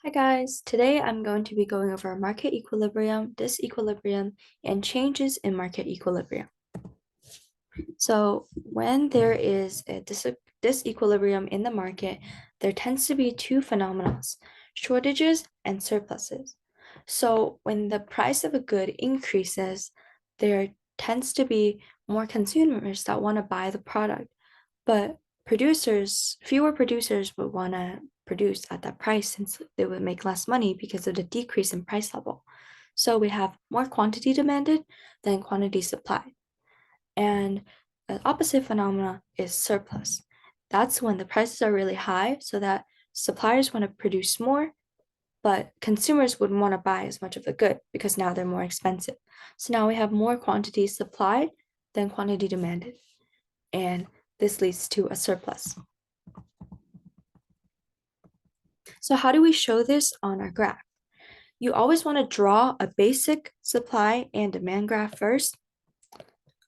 Hi guys, today I'm going to be going over market equilibrium, disequilibrium, and changes in market equilibrium. So when there is a disequilibrium in the market, there tends to be two phenomena, shortages and surpluses. So when the price of a good increases, there tends to be more consumers that want to buy the product, but fewer producers would want to produce at that price since they would make less money because of the decrease in price level. So we have more quantity demanded than quantity supplied. And the opposite phenomena is surplus. That's when the prices are really high so that suppliers want to produce more, but consumers wouldn't want to buy as much of the good because now they're more expensive. So now we have more quantity supplied than quantity demanded. And this leads to a surplus. So how do we show this on our graph? You always want to draw a basic supply and demand graph first.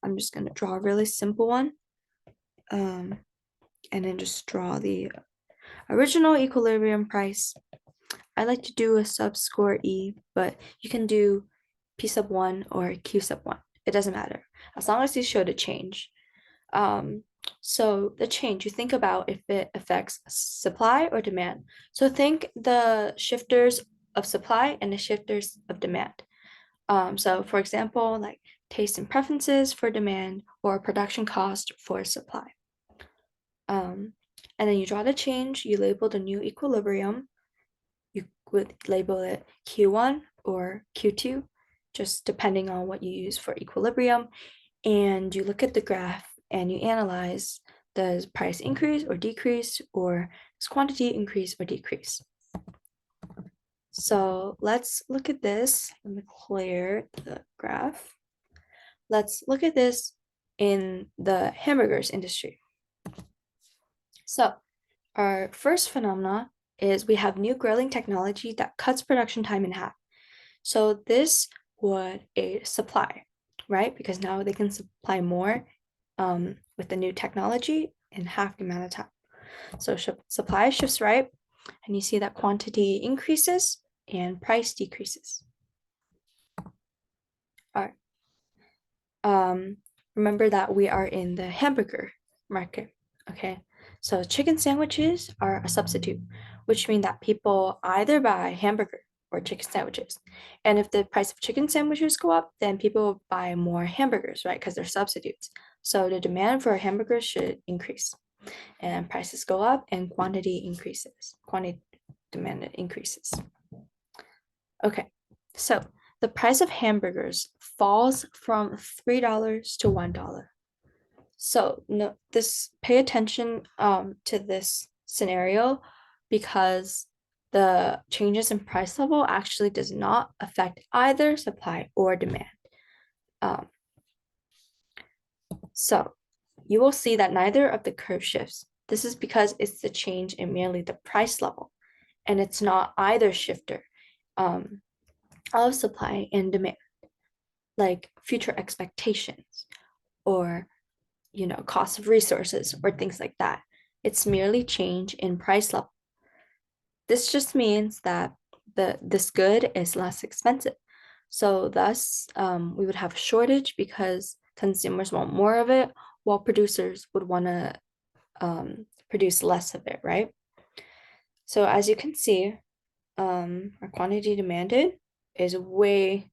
I'm just going to draw a really simple one. And then just draw the original equilibrium price. I like to do a subscore E, but you can do P sub 1 or Q sub 1. It doesn't matter, as long as you show the change. So the change, you think about if it affects supply or demand. So think the shifters of supply and the shifters of demand. So for example, like taste and preferences for demand or production cost for supply. And then you draw the change, you label the new equilibrium. You would label it Q1 or Q2, just depending on what you use for equilibrium. And you look at the graph and you analyze, does price increase or decrease, or does quantity increase or decrease? So let's look at this. Let me clear the graph. Let's look at this in the hamburgers industry. So our first phenomena is we have new grilling technology that cuts production time in half. So this would aid supply, right? Because now they can supply more with the new technology in half the amount of time. So supply shifts right, and you see that quantity increases and price decreases. All right. Remember that we are in the hamburger market, okay? So chicken sandwiches are a substitute, which means that people either buy hamburger or chicken sandwiches. And if the price of chicken sandwiches go up, then people buy more hamburgers, right? Because they're substitutes. So the demand for hamburgers should increase and prices go up and quantity increases. Quantity demanded increases. Okay, so the price of hamburgers falls from $3 to $1. So no, pay attention to this scenario because the changes in price level actually does not affect either supply or demand. So you will see that neither of the curve shifts. This is because it's the change in merely the price level, and it's not either shifter of supply and demand, like future expectations or cost of resources or things like that. It's merely change in price level. This just means that this good is less expensive. So thus, we would have a shortage because consumers want more of it, while producers would want to produce less of it, right? So as you can see, our quantity demanded is way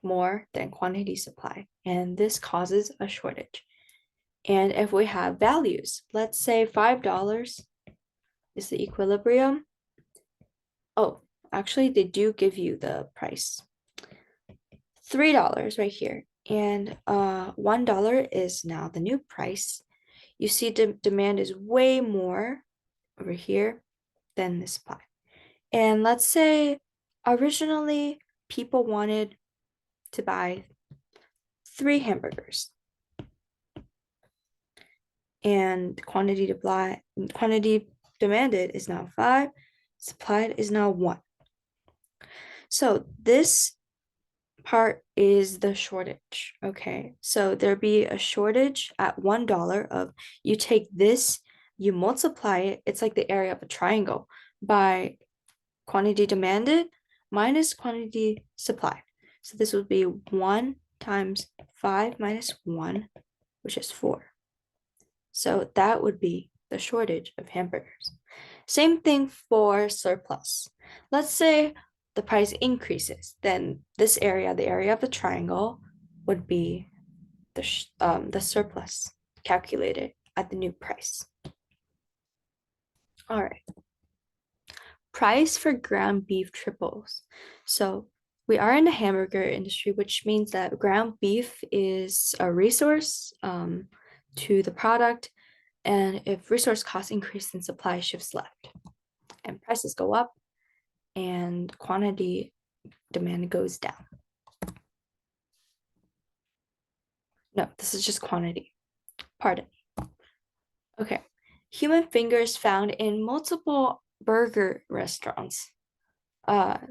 more than quantity supply, and this causes a shortage. And if we have values, let's say $5 is the equilibrium. Oh, actually, they do give you the price. $3 right here. And $1 is now the new price. You see the demand is way more over here than the supply. And let's say originally people wanted to buy 3 hamburgers. And quantity demanded is now 5, supplied is now 1. So this part is the shortage, okay? So there be a shortage at $1 of, you take this, you multiply it, it's like the area of a triangle, by quantity demanded minus quantity supplied. So this would be 1 times 5 minus 1, which is 4. So that would be the shortage of hamburgers. Same thing for surplus. Let's say the price increases, then this area, the area of the triangle, would be the surplus calculated at the new price. All right. Price for ground beef triples. So we are in the hamburger industry, which means that ground beef is a resource to the product. And if resource costs increase, then supply shifts left. And prices go up and quantity demand goes down. No, this is just quantity. Pardon. Okay. Human fingers found in multiple burger restaurants.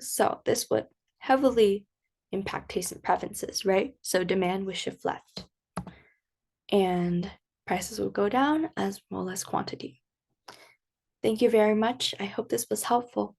So this would heavily impact taste and preferences, right? So demand would shift left. And prices will go down as well as quantity. Thank you very much. I hope this was helpful.